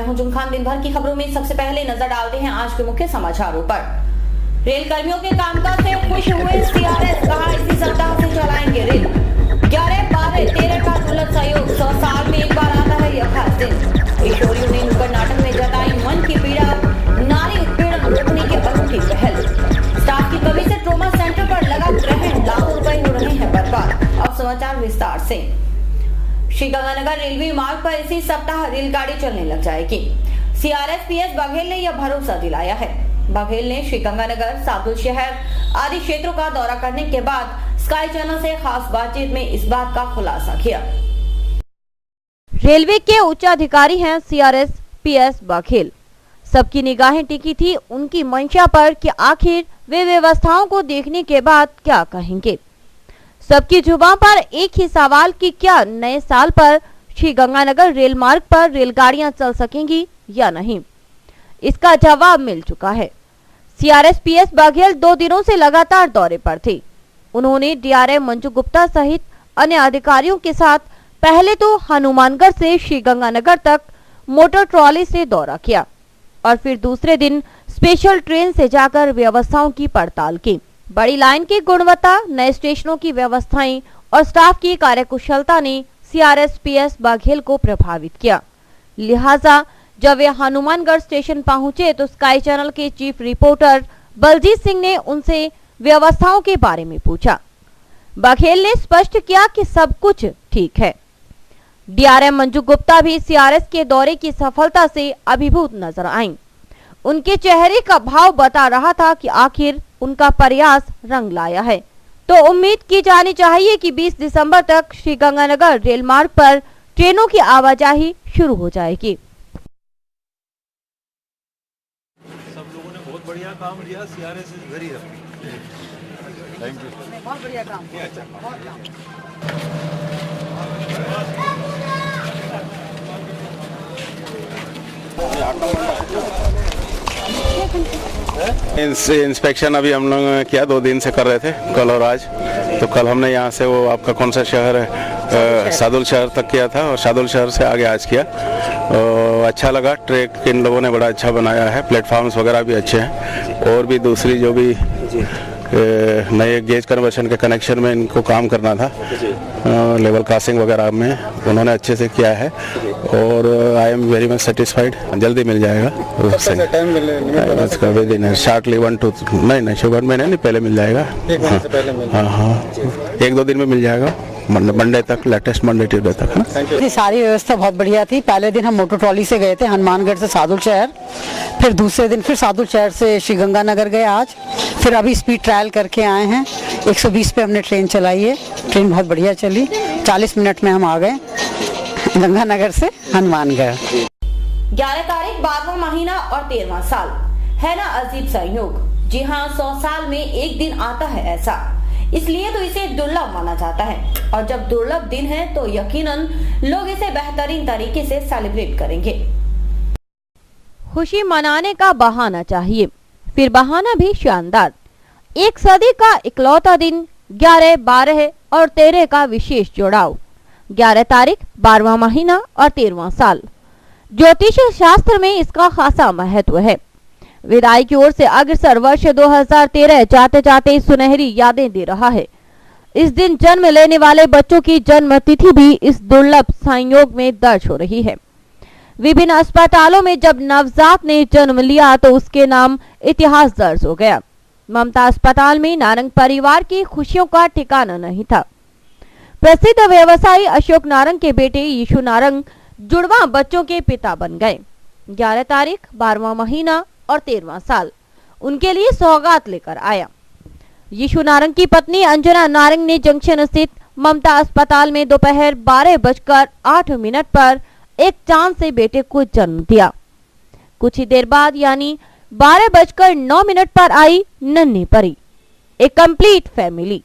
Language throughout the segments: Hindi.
मैं हूं जुन खान। दिन भर की खबरों में सबसे पहले नजर डालते हैं आज के मुख्य समाचारों पर। रेल कर्मियों के कामकाज से खुश हुए सीआरएस, कहा इसी सप्ताह से चलाएंगे रेल। 11, 12, 13 का दुर्लभ सहयोग, 100 साल में एक बार आता है यह खास दिन। किशोरियों ने नुक्कड़ नाटक में जताई मन की पीड़ा, नारी उत्पीड़न रोकने की अनूठी पहल। स्टाफ की कमी से ट्रॉमा सेंटर पर लगा ग्रहण, लाखों रुपए हो रहे हैं बर्बाद। अब समाचार विस्तार से। श्रीगंगानगर रेलवे मार्ग पर इसी सप्ताह रेलगाड़ी चलने लग जाएगी। सीआरएस पीएस बघेल ने यह भरोसा दिलाया है। बघेल ने श्रीगंगानगर, साधु शहर आदि क्षेत्रों का दौरा करने के बाद स्काई चैनल से खास बातचीत में इस बात का खुलासा किया। रेलवे के उच्च अधिकारी हैं सीआरएस पीएस बघेल। सबकी निगाहें टिकी थी उनकी मंशा पर कि आखिर वे व्यवस्थाओं को देखने के बाद क्या कहेंगे। सबकी जुबान पर एक ही सवाल कि क्या नए साल पर श्रीगंगानगर रेल मार्ग पर रेलगाड़ियां चल सकेंगी या नहीं। इसका जवाब मिल चुका है। सीआरएस पीएस बघेल 2 दिनों से लगातार दौरे पर थे। उन्होंने डीआरएम मंजू गुप्ता सहित अन्य अधिकारियों के साथ पहले तो हनुमानगढ़ से श्रीगंगानगर तक मोटर ट्रॉली से दौरा किया और फिर दूसरे दिन स्पेशल ट्रेन से जाकर व्यवस्थाओं की पड़ताल की। बड़ी लाइन की गुणवत्ता, नए स्टेशनों की व्यवस्थाएं और स्टाफ की कार्यकुशलता ने सीआरएस पीएस बघेल को प्रभावित किया। लिहाजा जब वे हनुमानगढ़ स्टेशन पहुंचे तो स्काई चैनल के चीफ रिपोर्टर बलजीत सिंह ने उनसे व्यवस्थाओं के बारे में पूछा। बघेल ने स्पष्ट किया कि सब कुछ ठीक है। डीआरएम मंजू गुप्ता भी सीआरएस के दौरे की सफलता से अभिभूत नजर आईं। उनके चेहरे का भाव बता रहा था कि आखिर उनका प्रयास रंग लाया है। तो उम्मीद की जानी चाहिए कि 20 दिसंबर तक श्रीगंगानगर रेल मार्ग पर ट्रेनों की आवाजाही शुरू हो जाएगी। सब लोगों ने बहुत बढ़िया काम किया। CRS is very happy. Thank you. बहुत बढ़िया काम किया। बहुत काम। इंस्पेक्शन अभी हम लोग किया, 2 दिन से कर रहे थे, कल और आज। तो कल हमने यहाँ से वो आपका कौन सा शहर है, सादुल शहर तक किया था और सादुल शहर से आगे आज किया। अच्छा लगा। ट्रैक इन लोगों ने बड़ा अच्छा बनाया है, प्लेटफॉर्म्स वगैरह भी अच्छे हैं और भी दूसरी जो भी नए गेज कन्वर्शन के कनेक्शन में इनको काम करना था, लेवल क्रॉसिंग वगैरह में उन्होंने अच्छे से किया है और I am very much satisfied. जल्दी मिल जाएगा। शार्टली 1-2 नहीं शुगर में नहीं, पहले मिल जाएगा। हाँ 1-2 दिन में मिल जाएगा। मंडे तक, लेटेस्ट मंडे ट्यूसडे तक है। सारी व्यवस्था बहुत बढ़िया थी। पहले दिन हम मोटर ट्रॉली से गए थे हनुमानगढ़ से सादुल शहर, फिर दूसरे दिन फिर सादुल शहर से श्रीगंगानगर गए आज, फिर अभी स्पीड ट्रायल करके आए हैं। 120 पे हमने ट्रेन चलाई है। ट्रेन बहुत बढ़िया चली। 40 मिनट में हम आ गए गंगानगर से हनुमानगढ़। 11 तारीख 12वां महीना और 13वां साल है ना, अजीब संयोग। जी हाँ, 100 साल में एक दिन आता है ऐसा, इसलिए तो इसे दुर्लभ माना जाता है। और जब दुर्लभ दिन है तो यकीनन लोग इसे बेहतरीन तरीके से सेलिब्रेट करेंगे। खुशी मनाने का बहाना चाहिए, फिर बहाना भी शानदार। एक सदी का इकलौता दिन, 11, 12 और 13 का विशेष जुड़ाव। 11 तारीख 12वां महीना और 13वां साल। ज्योतिष शास्त्र में इसका खासा महत्व है। विदाई की ओर से अग्रसर वर्ष 2013 जाते जाते सुनहरी यादें दे रहा है। इस दिन जन्म लेने वाले बच्चों की जन्म तिथि भी इस दुर्लभ संयोग में दर्ज हो रही है। विभिन्न अस्पतालों में जब नवजात ने जन्म लिया तो उसके नाम इतिहास दर्ज हो गया। ममता अस्पताल में नारंग परिवार की खुशियों का ठिकाना नहीं था। प्रसिद्ध व्यवसायी अशोक नारंग के बेटे यीशु नारंग जुड़वा बच्चों के पिता बन गए। 11 तारीख 12वां महीना और 13वां साल उनके लिए सौगात लेकर आया। यीशु नारंग की पत्नी अंजना नारंग ने जंक्शन स्थित ममता अस्पताल में दोपहर 12:08 पर एक चांद से बेटे को जन्म दिया। कुछ ही देर बाद यानी 12:09 पर आई नन्ही परी, एक कंप्लीट फैमिली।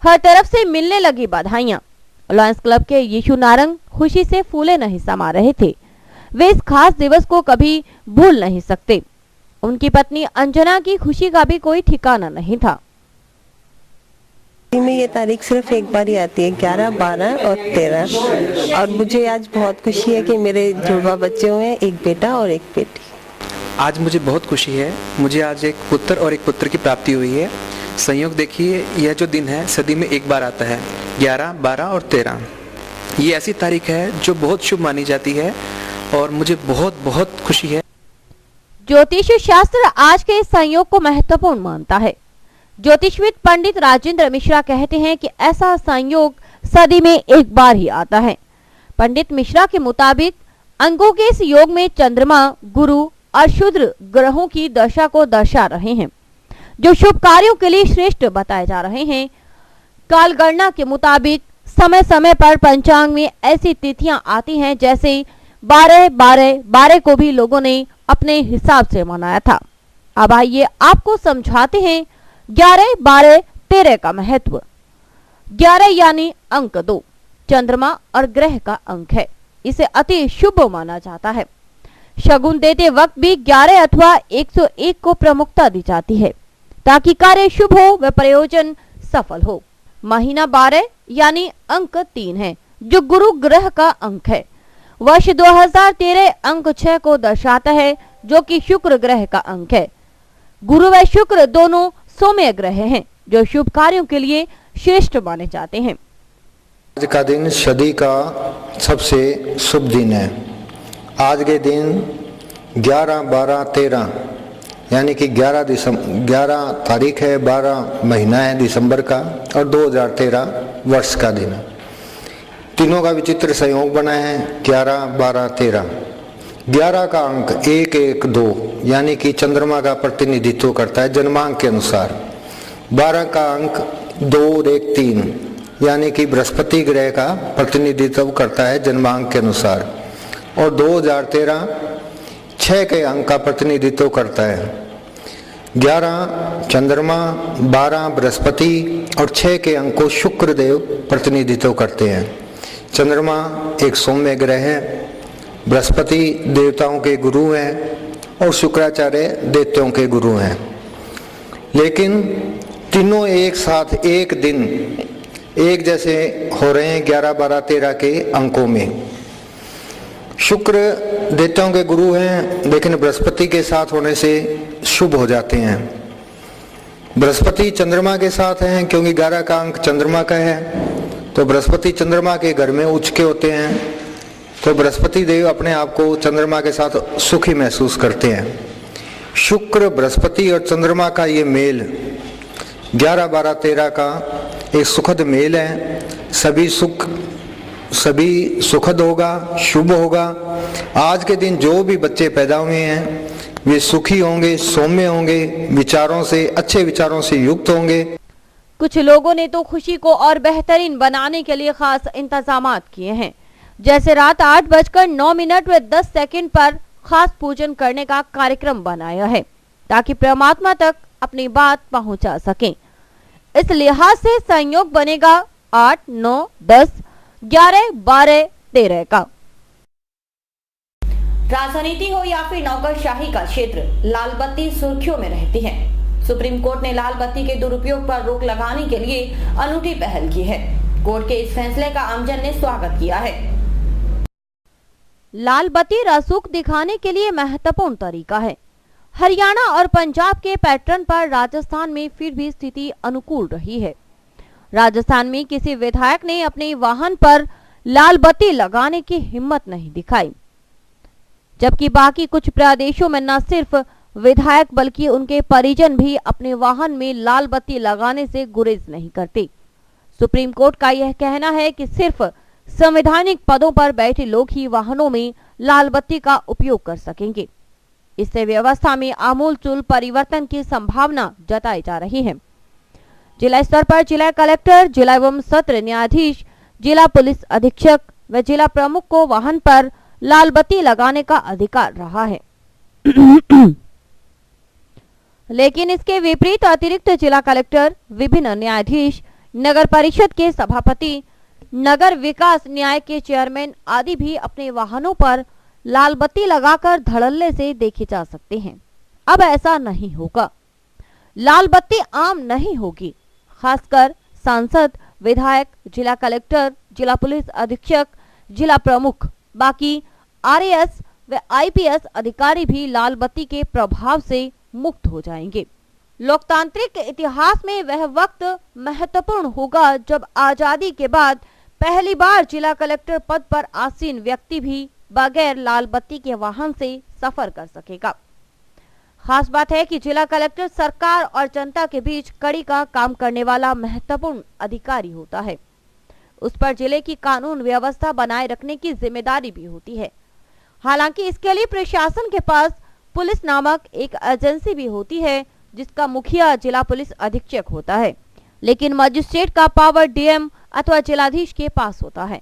हर तरफ से मिलने लगी बधाइयां। लॉयंस क्लब के यीशु नारंग खुशी से फूले नहीं समा रहे थे। वे इस खास दिवस को कभी भूल नहीं सकते। उनकी पत्नी अंजना की खुशी का भी कोई ठिकाना नहीं था। में ये तारीख सिर्फ एक बार ही आती है, 11, 12 और 13। और मुझे आज बहुत खुशी है कि मेरे जुड़वा बच्चे हुए हैं, एक बेटा और एक बेटी। आज मुझे बहुत खुशी है। मुझे आज एक पुत्र और एक पुत्र की प्राप्ति हुई है। संयोग देखिए, यह जो दिन है सदी में एक बार आता है, 11, 12 और 13। ये ऐसी तारीख है जो बहुत शुभ मानी जाती है और मुझे बहुत बहुत खुशी है। ज्योतिष शास्त्र आज के इस संयोग को महत्वपूर्ण मानता है। ज्योतिषविद पंडित राजेंद्र मिश्रा कहते हैं कि ऐसा संयोग सदी में एक बार ही आता है। पंडित मिश्रा के मुताबिक अंकों के इस योग में चंद्रमा, गुरु और शुक्र ग्रहों की दशा को दर्शा रहे हैं, जो शुभ कार्यों के लिए श्रेष्ठ बताए जा रहे हैं। कालगणना के मुताबिक समय समय पर पंचांग में ऐसी तिथियां आती हैं, जैसे 12 को भी लोगों ने अपने हिसाब से मनाया था। अब आइए आपको समझाते हैं 11, 12, 13 का महत्व। 11 यानी अंक 2 चंद्रमा और ग्रह का अंक है। इसे अति शुभ माना जाता है। शगुन देते वक्त भी 11 अथवा 101 को प्रमुखता दी जाती है, ताकि कार्य शुभ हो व प्रयोजन सफल हो। महीना 12 यानी अंक 3 है, जो गुरु ग्रह का अंक है। वर्ष 2013 अंक 6 को दर्शाता है, जो कि शुक्र ग्रह का अंक है। गुरु व शुक्र दोनों सौम्य ग्रह हैं, जो शुभ कार्यों के लिए श्रेष्ठ माने जाते हैं। आज का दिन सदी का सबसे शुभ दिन है। आज के दिन 11, 12, 13 यानी कि 11 तारीख है, 12 महीना है दिसंबर का और 2013 वर्ष का दिन है। तीनों का विचित्र संयोग बना है 11, 12, 13। 11 का अंक 1, 1, 2 यानी कि चंद्रमा का प्रतिनिधित्व करता है जन्मांक के अनुसार। 12 का अंक 2, 1, 3 यानी कि बृहस्पति ग्रह का प्रतिनिधित्व करता है जन्मांक के अनुसार। और 2013 6 के अंक का प्रतिनिधित्व करता है। 11 चंद्रमा, 12 बृहस्पति और 6 के अंक को शुक्र देव प्रतिनिधित्व करते हैं। चंद्रमा एक सौम्य ग्रह है, बृहस्पति देवताओं के गुरु हैं और शुक्राचार्य दैत्यों के गुरु हैं। लेकिन तीनों एक साथ एक दिन एक जैसे हो रहे हैं 11, 12, 13 के अंकों में। शुक्र दैत्यों के गुरु हैं, लेकिन बृहस्पति के साथ होने से शुभ हो जाते हैं। बृहस्पति चंद्रमा के साथ हैं, क्योंकि 11 का अंक चंद्रमा का है, तो बृहस्पति चंद्रमा के घर में उच्च के होते हैं, तो बृहस्पति देव अपने आप को चंद्रमा के साथ सुखी महसूस करते हैं। शुक्र, बृहस्पति और चंद्रमा का ये मेल 11, 12, 13 का एक सुखद मेल है। सभी सुखद होगा, शुभ होगा। आज के दिन जो भी बच्चे पैदा हुए हैं वे सुखी होंगे, सौम्य होंगे, विचारों से, अच्छे विचारों से युक्त होंगे। कुछ लोगों ने तो खुशी को और बेहतरीन बनाने के लिए खास इंतजामात किए हैं, जैसे रात 8:09 व 10 पर खास पूजन करने का कार्यक्रम बनाया है, ताकि परमात्मा तक अपनी बात पहुंचा सकें। इस लिहाज से संयोग बनेगा 8, 9, 10, 11, 12, 13 का। राजनीति हो या फिर नौकरशाही का क्षेत्र, लाल बत्ती सुर्खियों में रहती है। सुप्रीम कोर्ट ने लाल बत्ती के दुरुपयोग पर रोक लगाने के लिए अनूठी पहल की है। कोर्ट के इस फैसले का आमजन ने स्वागत किया है। लाल बत्ती रसूख दिखाने के लिए महत्वपूर्ण तरीका है। हरियाणा और पंजाब के पैटर्न पर राजस्थान में फिर भी स्थिति अनुकूल रही है। राजस्थान में किसी विधायक ने अपने वाहन पर लाल बत्ती लगाने की हिम्मत नहीं दिखाई, जबकि बाकी कुछ प्रदेशों में न सिर्फ विधायक बल्कि उनके परिजन भी अपने वाहन में लाल बत्ती लगाने से गुरेज नहीं करते। सुप्रीम कोर्ट का यह कहना है कि सिर्फ संवैधानिक पदों पर बैठे लोग ही वाहनों में लाल बत्ती का उपयोग कर सकेंगे। इससे व्यवस्था में आमूलचूल परिवर्तन की संभावना जताई जा रही है। जिला स्तर पर जिला कलेक्टर, जिला एवं सत्र न्यायाधीश, जिला पुलिस अधीक्षक व जिला प्रमुख को वाहन पर लाल बत्ती लगाने का अधिकार रहा है। लेकिन इसके विपरीत अतिरिक्त जिला कलेक्टर, विभिन्न न्यायाधीश, नगर परिषद के सभापति, नगर विकास न्याय के चेयरमैन आदि भी अपने वाहनों पर लाल बत्ती लगाकर धड़ल्ले से देखे जा सकते हैं। अब ऐसा नहीं होगा। लाल बत्ती आम नहीं होगी। खासकर सांसद, विधायक, जिला कलेक्टर, जिला पुलिस अधीक्षक, जिला प्रमुख, बाकी आरएएस व आईपीएस अधिकारी भी लाल बत्ती के प्रभाव से मुक्त हो जाएंगे। लोकतांत्रिक इतिहास में वह वक्त महत्वपूर्ण होगा जब आजादी के बाद पहली बार जिला कलेक्टर पद पर आसीन व्यक्ति भी बगैर लाल बत्ती के वाहन से सफर कर सकेगा। खास बात है कि जिला कलेक्टर सरकार और जनता के बीच कड़ी का काम करने वाला महत्वपूर्ण अधिकारी होता है। उस पर जिले की कानून व्यवस्था बनाए रखने की जिम्मेदारी भी होती है। हालांकि इसके लिए प्रशासन के पास पुलिस नामक एक एजेंसी भी होती है जिसका मुखिया जिला पुलिस अधीक्षक होता है, लेकिन मजिस्ट्रेट का पावर डीएम अथवा जिलाधीश के पास होता है।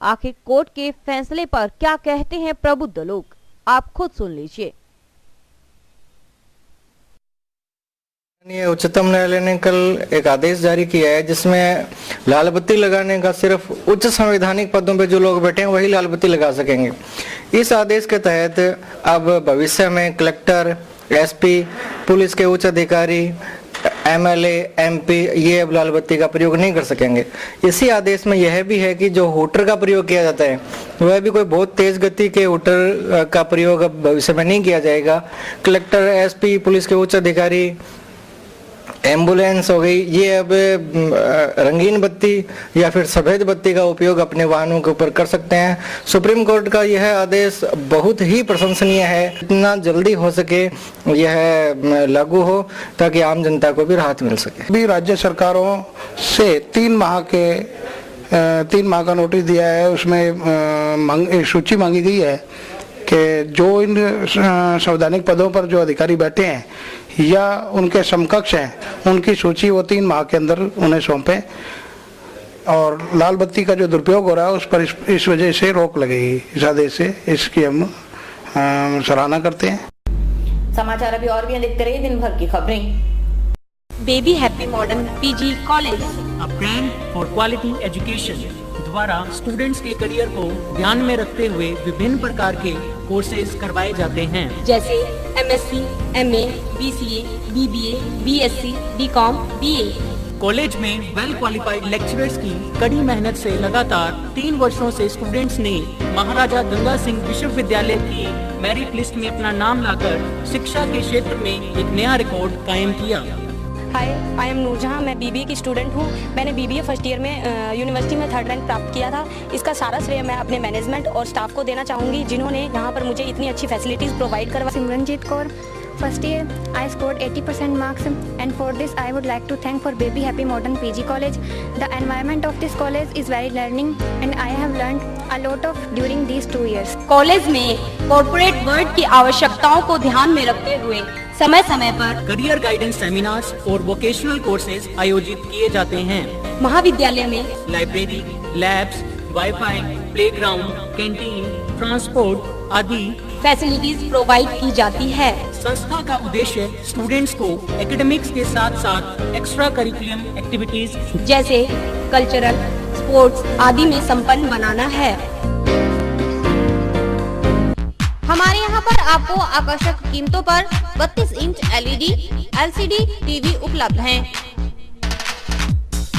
आखिर कोर्ट के फैसले पर क्या कहते हैं प्रबुद्ध लोग, आप खुद सुन लीजिए। उच्चतम न्यायालय ने कल एक आदेश जारी किया है जिसमें लाल बत्ती लगाने का सिर्फ उच्च संवैधानिक पदों पे जो लोग बैठे हैं वही लाल बत्ती लगा सकेंगे। इस आदेश के तहत अब भविष्य में कलेक्टर, एसपी, पुलिस के उच्च अधिकारी, एमएलए, एमपी ये अब लाल बत्ती का प्रयोग नहीं कर सकेंगे। इसी आदेश में यह भी है कि जो हूटर का प्रयोग किया जाता है वह भी कोई बहुत तेज गति के हूटर का प्रयोग अब भविष्य में नहीं किया जाएगा। कलेक्टर, एसपी, पुलिस के उच्च अधिकारी, एम्बुलेंस हो गई, ये अब रंगीन बत्ती या फिर सफेद बत्ती का उपयोग अपने वाहनों के ऊपर कर सकते हैं। सुप्रीम कोर्ट का यह आदेश बहुत ही प्रशंसनीय है। जितना जल्दी हो सके यह लागू हो ताकि आम जनता को भी राहत मिल सके। भी राज्य सरकारों से 3 माह का नोटिस दिया है। उसमें सूची मांगी गई है कि जो इन संवैधानिक पदों पर जो अधिकारी बैठे हैं या उनके समकक्ष हैं उनकी सूची वो 3 माह के अंदर उन्हें सौंपें और लाल बत्ती का जो दुरुपयोग हो रहा है उस पर इस वजह से रोक लगेगी। इस आदेश से इसकी हम सराहना करते हैं। समाचार अभी और भी देखते रहिए दिन भर की खबरें। Baby happy modern PG college, a brand for quality education द्वारा स्टूडेंट्स के करियर को ध्यान में रखते हुए विभिन्न प्रकार के कोर्सेज करवाए जाते हैं, जैसे MSc, MA, BCA, BBA, BSc, BCom, BA. College में वेल क्वालिफाइड लेक्चरर्स की कड़ी मेहनत से लगातार 3 वर्षों से स्टूडेंट्स ने महाराजा गंगा सिंह विश्वविद्यालय की मेरिट लिस्ट में अपना नाम लाकर शिक्षा के क्षेत्र में एक नया रिकॉर्ड कायम किया। हाय, आई एम नूरजहां, मैं बीबीए की स्टूडेंट हूं। मैंने बीबीए फर्स्ट ईयर में यूनिवर्सिटी में 3rd रैंक प्राप्त किया था। इसका सारा श्रेय मैं अपने मैनेजमेंट और स्टाफ को देना चाहूँगी जिन्होंने यहाँ पर मुझे इतनी अच्छी फैसिलिटीज़ प्रोवाइड करवा। Simranjeet Kaur, first year I scored 80% marks and for this I would like to thank for Baby Happy Modern PG College. The environment of this college is very learning and I have learned a lot of during these 2 years. College में कॉर्पोरेट वर्ल्ड की आवश्यकताओं को ध्यान में रखते हुए समय समय पर करियर गाइडेंस सेमिनार्स और वोकेशनल कोर्सेज आयोजित किए जाते हैं। महाविद्यालय में library, labs, wifi, playground, canteen, transport आदि फैसिलिटीज प्रोवाइड की जाती है। संस्था का उद्देश्य स्टूडेंट्स को एकेडमिक्स के साथ साथ एक्स्ट्रा करिकुलम एक्टिविटीज जैसे कल्चरल, स्पोर्ट्स आदि में संपन्न बनाना है। हमारे यहाँ पर आपको आकर्षक कीमतों पर 32 इंच एलईडी, एलसीडी टीवी उपलब्ध हैं।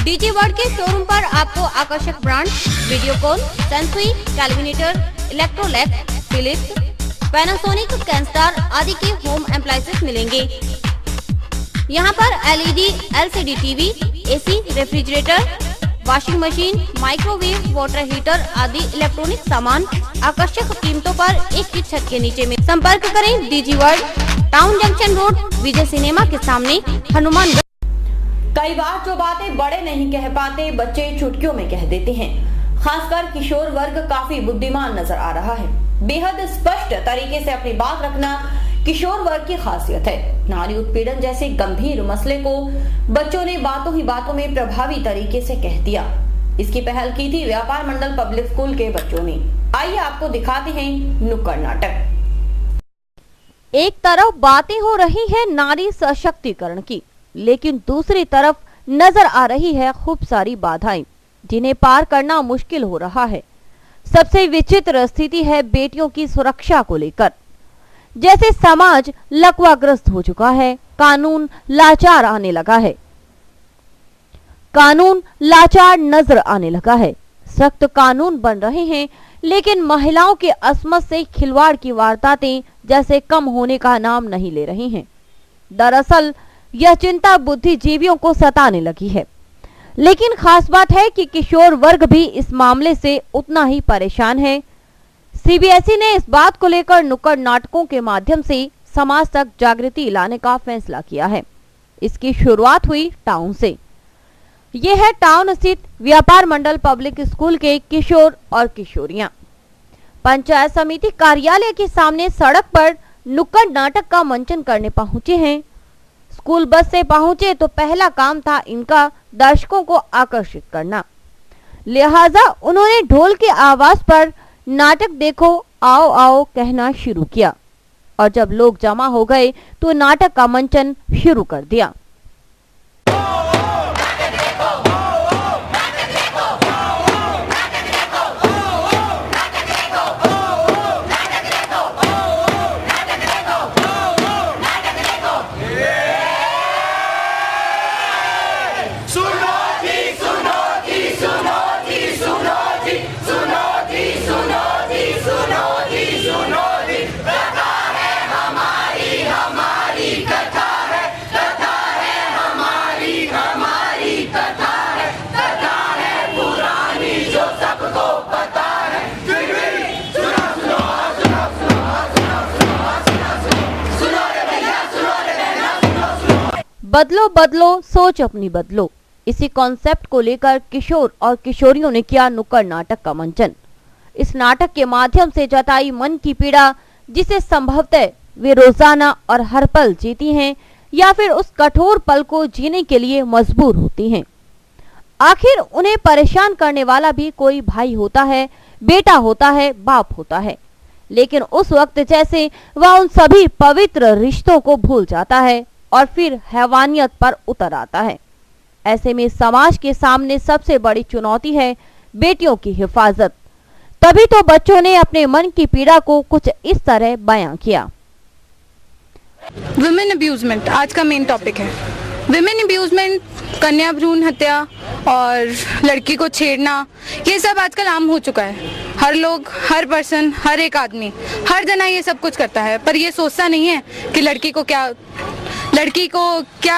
डीजी वर्ल्ड के शोरूम पर आपको आकर्षक brand Videocon, Sansui, Kelvinator, Electrolux, Philips, Panasonic, Kenstar आदि के होम एप्लायंसेस मिलेंगे। यहाँ पर LED, LCD TV, AC, refrigerator, washing machine, microwave, water heater आदि इलेक्ट्रॉनिक सामान आकर्षक कीमतों पर एक ही छत के नीचे में। संपर्क करें DG World, Town Junction Road, Vijay cinema के सामने, हनुमानगढ़। कई बार जो बातें बड़े नहीं कह पाते बच्चे चुटकियों में कह देते हैं। खासकर किशोर वर्ग काफी बुद्धिमान नजर आ रहा है। बेहद स्पष्ट तरीके से अपनी बात रखना किशोर वर्ग की खासियत है। नारी उत्पीड़न जैसे गंभीर मसले को बच्चों ने बातों ही बातों में प्रभावी तरीके से कह दिया। इसकी पहल की थी व्यापार मंडल पब्लिक स्कूल के बच्चों ने। आइए आपको दिखाते हैं नुक्कड़ नाटक। एक तरफ बातें हो रही है नारी सशक्तिकरण की, लेकिन दूसरी तरफ नजर आ रही है खूब सारी बाधाएं जिन्हें पार करना मुश्किल हो रहा है। सबसे विचित्र स्थिति है बेटियों की सुरक्षा को लेकर। जैसे समाज लकवाग्रस्त हो चुका है, कानून लाचार आने लगा है। कानून लाचार नजर आने लगा है। सख्त कानून बन रहे हैं, लेकिन महिलाओं के असमत से खिलवाड़ की वारदातें जैसे कम होने का नाम नहीं ले रही हैं। दरअसल यह चिंता बुद्धिजीवियों को सताने लगी है। लेकिन खास बात है कि किशोर वर्ग भी इस मामले से उतना ही परेशान है। सीबीएसई ने इस बात को लेकर नुक्कड़ नाटकों के माध्यम से समाज तक जागृति लाने का फैसला किया है। इसकी शुरुआत हुई टाउन से। ये है टाउन स्थित व्यापार मंडल पब्लिक स्कूल के किशोर और किशोरियां। पंचायत समिति कार्यालय के सामने सड़क पर नुक्कड़ नाटक का मंचन करने पहुंचे हैं। स्कूल बस से पहुंचे तो पहला काम था इनका दर्शकों को आकर्षित करना। लिहाजा उन्होंने ढोल की आवाज पर नाटक देखो आओ आओ कहना शुरू किया और जब लोग जमा हो गए तो नाटक का मंचन शुरू कर दिया। बदलो बदलो सोच अपनी बदलो, इसी कॉन्सेप्ट को लेकर किशोर और किशोरियों ने किया नुक्कड़ नाटक का मंचन। इस नाटक के माध्यम से जताई मन की पीड़ा, जिसे संभवतः वे रोजाना और हर पल जीती हैं या फिर उस कठोर पल को जीने के लिए मजबूर होती हैं। आखिर उन्हें परेशान करने वाला भी कोई भाई होता है, बेटा होता है, बाप होता है, लेकिन उस वक्त जैसे वह उन सभी पवित्र रिश्तों को भूल जाता है और फिर हैवानियत पर उतर आता है। ऐसे में समाज के सामने सबसे बड़ी चुनौती है बेटियों की हिफाजत। तभी तो बच्चों ने अपने मन की पीड़ा को कुछ इस तरह बयां किया। वुमेन अब्यूजमेंट आज का मेन टॉपिक है। विमेन अब्यूजमेंट, कन्या भ्रूण हत्या और लड़की को छेड़ना, ये सब आजकल आम हो चुका है। हर लोग, हर पर्सन, हर एक आदमी, हर जना ये सब कुछ करता है, पर ये सोचता नहीं है कि लड़की को क्या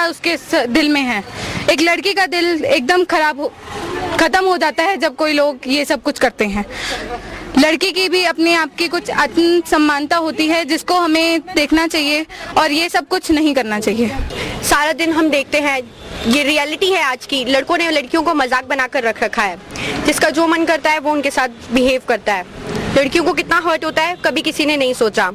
उसके दिल में है। एक लड़की का दिल एकदम खत्म हो जाता है जब कोई लोग ये सब कुछ करते हैं। लड़की की भी अपने आप की कुछ आत्म सम्मानता होती है जिसको हमें देखना चाहिए और ये सब कुछ नहीं करना चाहिए। सारा दिन हम देखते हैं, ये रियलिटी है आज की। लड़कों ने लड़कियों को मजाक बनाकर रख रखा है, जिसका जो मन करता है वो उनके साथ बिहेव करता है। लड़कियों को कितना हर्ट होता है कभी किसी ने नहीं सोचा।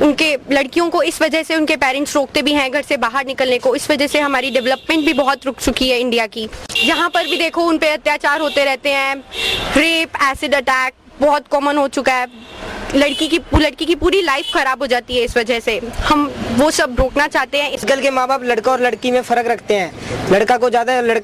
उनके लड़कियों को इस वजह से उनके पेरेंट्स रोकते भी हैं घर से बाहर निकलने को। इस वजह से हमारी डेवलपमेंट भी बहुत रुक चुकी है इंडिया की। जहाँ पर भी देखो उन पे अत्याचार होते रहते हैं, रेप, एसिड अटैक बहुत कॉमन हो चुका है। लड़की की पूरी लाइफ खराब हो जाती है इस वजह से। हम वो सब रोकना चाहते हैं। आजकल के माँ बाप लड़का और लड़की में फर्क रखते हैं। लड़के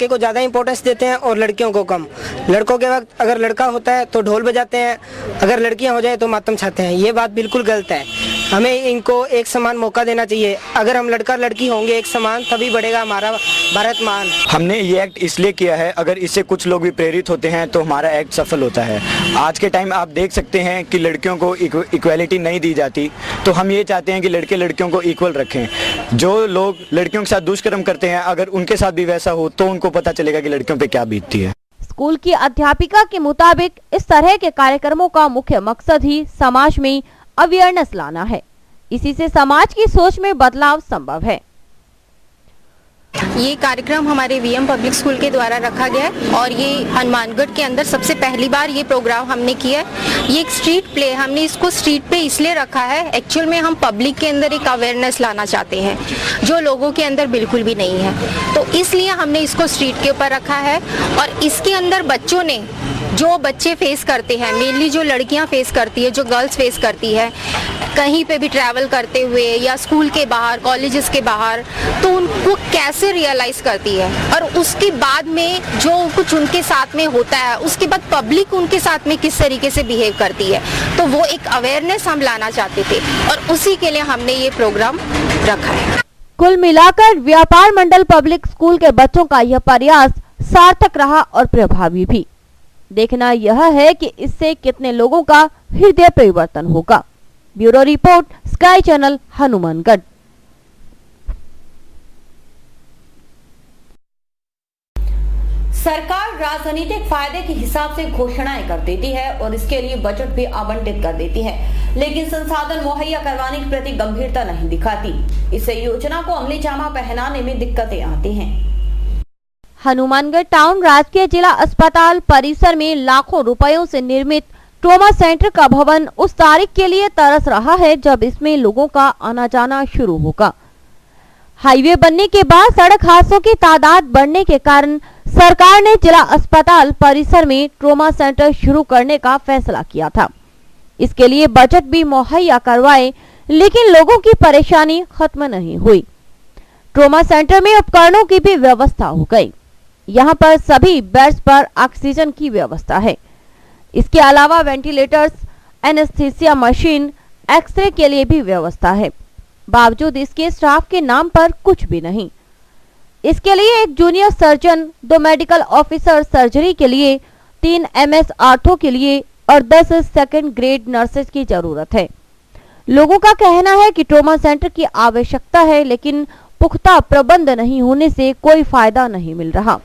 को ज्यादा इंपॉर्टेंस देते हैं और लड़कियों को कम। लड़कों के वक्त अगर लड़का होता है तो ढोल बजाते हैं, अगर लड़कियां हो जाए तो मातम छाते हैं। ये बात बिल्कुल गलत है। हमें इनको एक समान मौका देना चाहिए। अगर हम लड़का लड़की होंगे एक समान, तभी बढ़ेगा हमारा भारत महान। हमने ये एक्ट इसलिए किया है, अगर इससे कुछ लोग भी प्रेरित होते हैं तो हमारा एक्ट सफल होता है। आज के टाइम आप देख सकते हैं कि लड़कियों को इक्वालिटी नहीं दी जाती, तो हम ये चाहते हैं कि लड़के लड़कियों को इक्वल रखें। जो लोग लड़कियों के साथ दुष्कर्म करते हैं, अगर उनके साथ भी वैसा हो तो उनको पता चलेगा कि लड़कियों पे क्या बीतती है। स्कूल की अध्यापिका के मुताबिक इस तरह के कार्यक्रमों का मुख्य मकसद ही समाज में अवेयरनेस लाना है। इसी से समाज की सोच में बदलाव संभव है। ये कार्यक्रम हमारे वीएम पब्लिक स्कूल के द्वारा रखा गया है और ये हनुमानगढ़ के अंदर सबसे पहली बार ये प्रोग्राम हमने किया है। ये एक स्ट्रीट प्ले, हमने इसको स्ट्रीट पे इसलिए रखा है, एक्चुअल में हम पब्लिक के अंदर एक अवेयरनेस लाना चाहते हैं जो लोगों के अंदर बिल्कुल भी नहीं है। तो इसलिए हमने इसको स्ट्रीट के ऊपर रखा है और इसके अंदर बच्चों ने जो बच्चे फेस करते हैं, मेनली जो लड़कियां फेस करती है, जो गर्ल्स फेस करती है कहीं पे भी ट्रैवल करते हुए या स्कूल के बाहर, कॉलेजेस के बाहर, तो उनको कैसे रियलाइज करती है और उसके बाद में जो कुछ उनके साथ में होता है, उसके बाद पब्लिक उनके साथ में किस तरीके से बिहेव करती है। तो वो एक अवेयरनेस हम लाना चाहते थे और उसी के लिए हमने ये प्रोग्राम रखा है। कुल मिलाकर व्यापार मंडल पब्लिक स्कूल के बच्चों का यह प्रयास सार्थक रहा और प्रभावी भी। देखना यह है कि इससे कितने लोगों का हृदय परिवर्तन होगा। Bureau report, sky channel, Hanumangarh. सरकार राजनीतिक फायदे के हिसाब से घोषणाएं कर देती है और इसके लिए बजट भी आवंटित कर देती है, लेकिन संसाधन मुहैया करवाने के प्रति गंभीरता नहीं दिखाती। इससे योजना को अमली जामा पहनाने में दिक्कतें आती हैं। हनुमानगढ़ टाउन राजकीय जिला अस्पताल परिसर में लाखों रुपयों से निर्मित ट्रॉमा सेंटर का भवन उस तारीख के लिए तरस रहा है जब इसमें लोगों का आना जाना शुरू होगा। हाईवे बनने के बाद सड़क हादसों की तादाद बढ़ने के कारण सरकार ने जिला अस्पताल परिसर में ट्रॉमा सेंटर शुरू करने का फैसला किया था। इसके लिए बजट भी मुहैया करवाए, लेकिन लोगों की परेशानी खत्म नहीं हुई। ट्रॉमा सेंटर में उपकरणों की भी व्यवस्था हो गई। यहाँ पर सभी बेड्स पर ऑक्सीजन की व्यवस्था है। इसके अलावा वेंटिलेटर्स, एनेस्थीसिया मशीन, एक्सरे के लिए भी व्यवस्था है। बावजूद इसके स्टाफ के नाम पर कुछ भी नहीं। इसके लिए एक junior surgeon, 2 medical officer surgery के लिए, 3 MS आर्थो के लिए और 10 सेकंड ग्रेड नर्सेज की जरूरत है। लोगों का कहना है कि ट्रॉमा सेंटर की आवश्यकता है, लेकिन पुख्ता प्रबंध नहीं होने से कोई फायदा नहीं मिल रहा।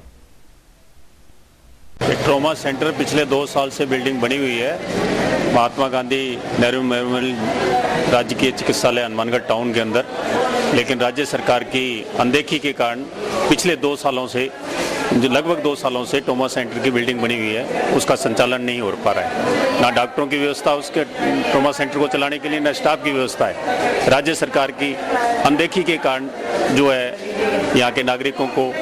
एक ट्रॉमा सेंटर पिछले 2 साल से बिल्डिंग बनी हुई है महात्मा गांधी नेहरू मेमोरियल राजकीय चिकित्सालय हनुमानगढ़ टाउन के अंदर, लेकिन राज्य सरकार की अनदेखी के कारण पिछले 2 सालों से, जो लगभग 2 सालों से ट्रॉमा सेंटर की बिल्डिंग बनी हुई है, उसका संचालन नहीं हो पा रहा है। ना डॉक्टरों की व्यवस्था उसके ट्रॉमा सेंटर को चलाने के लिए, ना स्टाफ की व्यवस्था है। राज्य सरकार की अनदेखी के कारण जो है यहाँ के नागरिकों को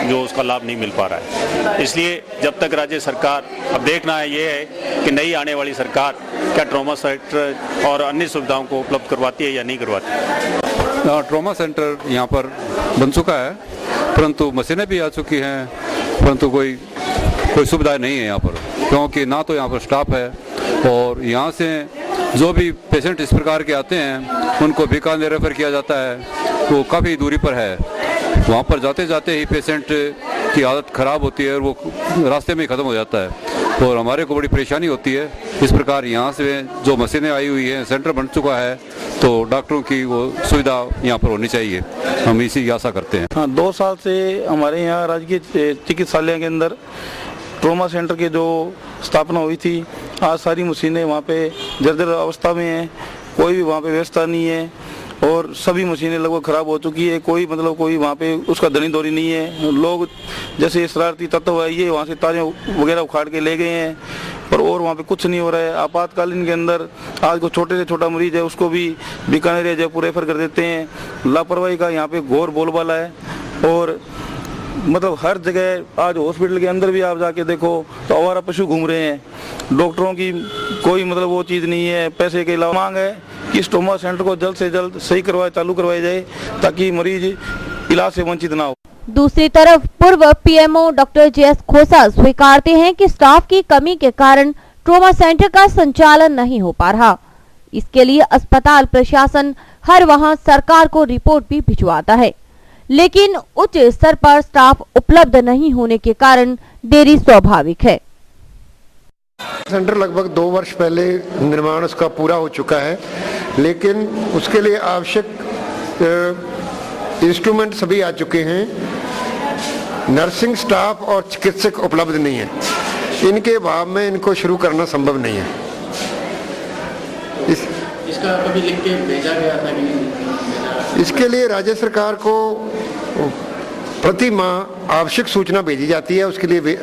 जो उसका लाभ नहीं मिल पा रहा है। इसलिए जब तक राज्य सरकार, अब देखना है ये है कि नई आने वाली सरकार क्या ट्रॉमा सेंटर और अन्य सुविधाओं को उपलब्ध करवाती है या नहीं करवाती। ट्रॉमा सेंटर यहाँ पर बन चुका है, परंतु मशीनें भी आ चुकी हैं, परंतु कोई सुविधा नहीं है यहाँ पर, क्योंकि ना तो यहाँ पर स्टाफ है और यहाँ से जो भी पेशेंट इस प्रकार के आते हैं उनको बीकानेर रेफर किया जाता है, वो काफ़ी दूरी पर है। वहाँ पर जाते जाते ही पेशेंट की हालत ख़राब होती है और वो रास्ते में ही ख़त्म हो जाता है और हमारे को बड़ी परेशानी होती है। इस प्रकार यहाँ से जो मशीनें आई हुई हैं, सेंटर बन चुका है, तो डॉक्टरों की वो सुविधा यहाँ पर होनी चाहिए, हम इसी आशा करते हैं। हाँ, 2 साल से हमारे यहाँ राजकीय चिकित्सालय के अंदर ट्रॉमा सेंटर की जो स्थापना हुई थी, आज सारी मशीनें वहाँ पे जर्जर अवस्था में हैं, कोई भी वहाँ पे व्यवस्था नहीं है और सभी मशीनें लगभग ख़राब हो चुकी है। कोई वहाँ पे उसका धनी दौरी नहीं है। लोग जैसे शरारती तत्व है ये वहाँ से तारें वगैरह उखाड़ के ले गए हैं और वहाँ पे कुछ नहीं हो रहा है। आपातकालीन के अंदर आज को छोटे से छोटा मरीज है उसको भी बीकानेर या जयपुर रेफर कर देते हैं। लापरवाही का यहाँ पे घोर बोलबाला है और मतलब हर जगह आज हॉस्पिटल के अंदर भी आप जाके देखो तो आवारा पशु घूम रहे हैं। डॉक्टरों की कोई वो चीज़ नहीं है। पैसे के अलावा मांग है कि इस ट्रॉमा सेंटर को जल्द से जल्द सही चालू करवाया जाए ताकि मरीज इलाज से वंचित ना हो। दूसरी तरफ पूर्व PMO डॉक्टर JS खोसा स्वीकारते हैं कि स्टाफ की कमी के कारण ट्रॉमा सेंटर का संचालन नहीं हो पा रहा। इसके लिए अस्पताल प्रशासन हर वहां सरकार को रिपोर्ट भी भिजवाता है, लेकिन उच्च स्तर पर स्टाफ उपलब्ध नहीं होने के कारण देरी स्वाभाविक है। सेंटर लगभग 2 वर्ष पहले निर्माण उसका पूरा हो चुका है, लेकिन उसके लिए आवश्यक इंस्ट्रूमेंट सभी आ चुके हैं। नर्सिंग स्टाफ और चिकित्सक उपलब्ध नहीं है। इनके अभाव में इनको शुरू करना संभव नहीं है। इसका कभी लिख के भेजा गया था कि नहीं? इसके लिए राज्य सरकार को प्रति माह आवश्यक सूचना भेजी जाती है, उसके लिए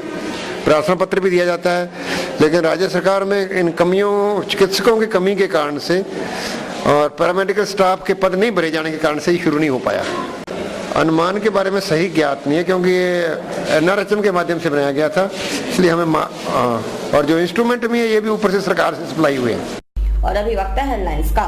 प्रार्थना पत्र भी दिया जाता है, लेकिन राज्य सरकार में इन कमियों, चिकित्सकों की कमी के कारण से और पैरामेडिकल स्टाफ के पद नहीं भरे जाने के कारण से ही शुरू नहीं हो पाया। अनुमान के बारे में सही ज्ञात नहीं है क्योंकि ये NRHM के माध्यम से बनाया गया था, इसलिए हमें और जो इंस्ट्रूमेंट भी है ये भी ऊपर से सरकार से सप्लाई हुए हैं। और अभी वक्त है हेडलाइंस का।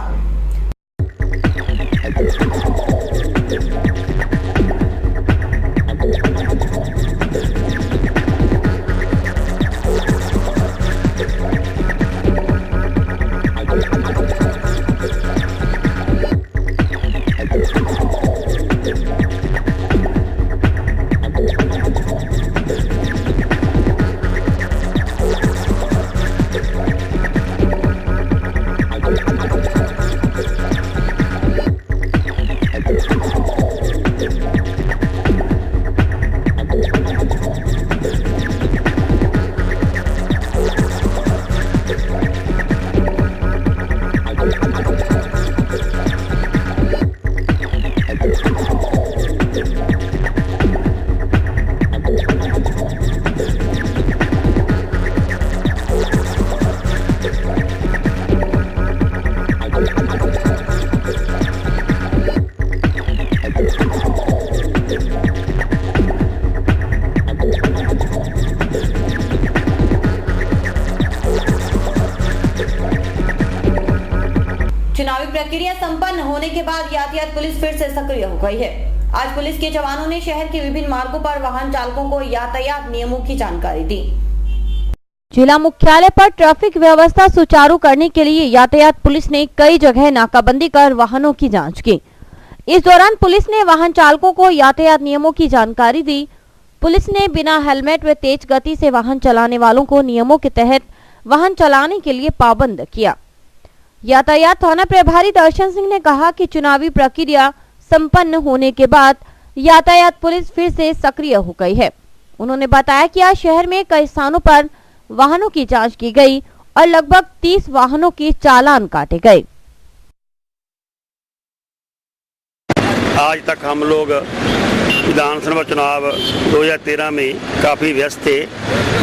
प्रक्रिया संपन्न होने के बाद यातायात पुलिस फिर से सक्रिय हो गई है। आज पुलिस के जवानों ने शहर के विभिन्न मार्गों पर वाहन चालकों को यातायात नियमों की जानकारी दी। जिला मुख्यालय पर ट्रैफिक व्यवस्था सुचारू करने के लिए यातायात पुलिस ने कई जगह नाकाबंदी कर वाहनों की जांच की। इस दौरान पुलिस ने वाहन चालकों को यातायात नियमों की जानकारी दी। पुलिस ने बिना हेलमेट व तेज गति से वाहन चलाने वालों को नियमों के तहत वाहन चलाने के लिए पाबंद किया। यातायात थाना प्रभारी दर्शन सिंह ने कहा कि चुनावी प्रक्रिया संपन्न होने के बाद यातायात पुलिस फिर से सक्रिय हो गई है। उन्होंने बताया कि आज शहर में कई स्थानों पर वाहनों की जांच की गई और लगभग 30 वाहनों के चालान काटे गए। आज तक हम लोग विधानसभा चुनाव 2013 में काफ़ी व्यस्त थे।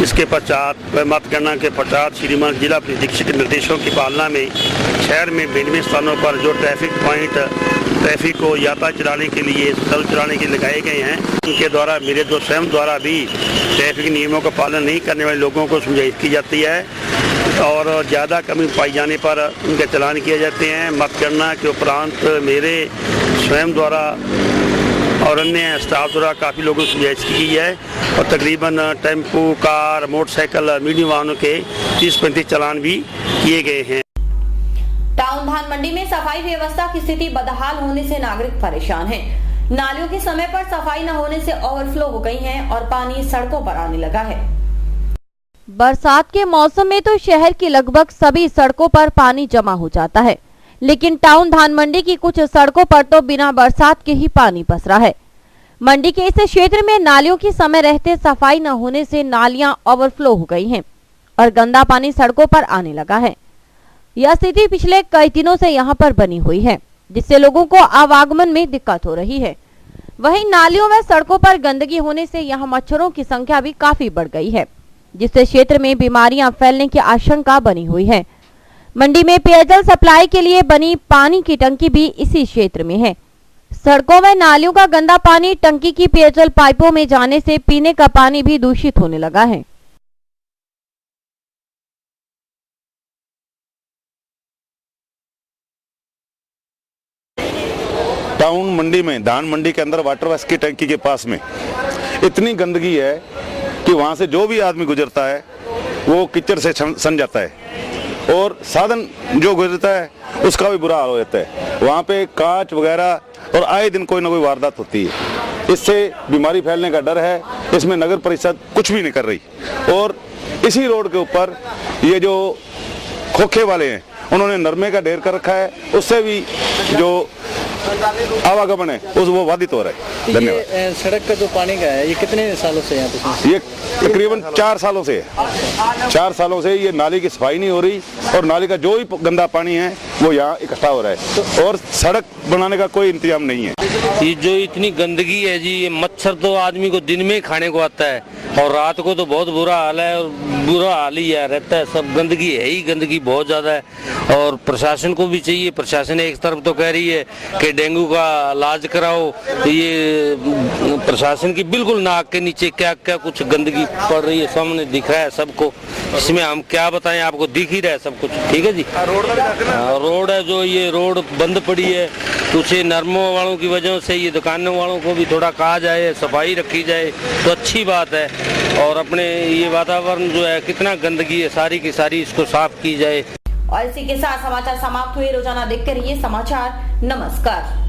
इसके पश्चात मतगणना के पश्चात श्रीमान जिला अधीक्षक के निर्देशों की पालना में शहर में भिन्न स्थानों पर जो ट्रैफिक पॉइंट ट्रैफिक को यातायात चलाने के लिए सुचारू चलाने के लिए लगाए गए हैं, उनके द्वारा मेरे स्वयं द्वारा भी ट्रैफिक नियमों का पालन नहीं करने वाले लोगों को समझाइश की जाती है और ज़्यादा कमी पाई जाने पर उनके चालान किए जाते हैं। मतगणना के उपरांत मेरे स्वयं द्वारा और अन्य स्टाफ द्वारा काफ़ी लोगों को समझाइश की गई है और तकरीबन टेम्पो, कार, मोटरसाइकिल, मीडियम वाहनों के 30-35 चालान भी किए गए हैं। टाउन धान मंडी में सफाई व्यवस्था की स्थिति बदहाल होने से नागरिक परेशान हैं। नालियों की समय पर सफाई न होने से ओवरफ्लो हो गई हैं और पानी सड़कों पर आने लगा है। बरसात के मौसम में तो शहर की लगभग सभी सड़कों पर पानी जमा हो जाता है, लेकिन टाउन धान मंडी की कुछ सड़कों पर तो बिना बरसात के ही पानी पसरा है। मंडी के इस क्षेत्र में नालियों की समय रहते सफाई न होने से नालियां ओवरफ्लो हो गई हैं और गंदा पानी सड़कों पर आने लगा है। यह स्थिति पिछले कई दिनों से यहां पर बनी हुई है, जिससे लोगों को आवागमन में दिक्कत हो रही है। वहीं नालियों व सड़कों पर गंदगी होने से यहां मच्छरों की संख्या भी काफी बढ़ गई है, जिससे क्षेत्र में बीमारियां फैलने की आशंका बनी हुई है। मंडी में पेयजल सप्लाई के लिए बनी पानी की टंकी भी इसी क्षेत्र में है। सड़कों व नालियों का गंदा पानी टंकी की पेयजल पाइपों में जाने से पीने का पानी भी दूषित होने लगा है। टाउन मंडी में धान मंडी के अंदर वाटर वर्क्स की टंकी के पास में इतनी गंदगी है कि वहाँ से जो भी आदमी गुजरता है वो कीचड़ से सन जाता है और साधन जो गुजरता है उसका भी बुरा हाल हो जाता है। वहाँ पे कांच वगैरह और आए दिन कोई ना कोई वारदात होती है। इससे बीमारी फैलने का डर है। इसमें नगर परिषद कुछ भी नहीं कर रही और इसी रोड के ऊपर ये जो खोखे वाले हैं उन्होंने नरमे का ढेर कर रखा है, उससे भी जो आवागमन है उस वो बाधित हो रहा है। धन्यवाद। सड़क का जो पानी का है ये कितने सालों से यहाँ पे? ये तकरीबन 4 सालों से है। 4 सालों से ये नाली की सफाई नहीं हो रही और नाली का जो भी गंदा पानी है वो यहाँ इकट्ठा हो रहा है और सड़क बनाने का कोई इंतजाम नहीं है। ये जो इतनी गंदगी है जी, ये मच्छर तो आदमी को दिन में खाने को आता है और रात को तो बहुत बुरा हाल है और बुरा हाल ही रहता है। सब गंदगी है ही, गंदगी बहुत ज़्यादा है और प्रशासन को भी चाहिए। प्रशासन एक तरफ तो कह रही है कि डेंगू का इलाज कराओ, ये प्रशासन की बिल्कुल नाक के नीचे क्या क्या कुछ गंदगी पड़ रही है, सामने दिख रहा है सबको। इसमें हम क्या बताएं, आपको दिख ही रहा है सब कुछ। ठीक है जी। रोड है जो ये रोड बंद पड़ी है, कुछ नरमों वालों की वजह से ये दुकानों वालों को भी थोड़ा कहा जाए, सफाई रखी जाए तो अच्छी बात है। और अपने ये वातावरण जो है कितना गंदगी है सारी की सारी, इसको साफ की जाए। और इसी के साथ समाचार समाप्त हुए। रोजाना देखते रहिए समाचार। नमस्कार।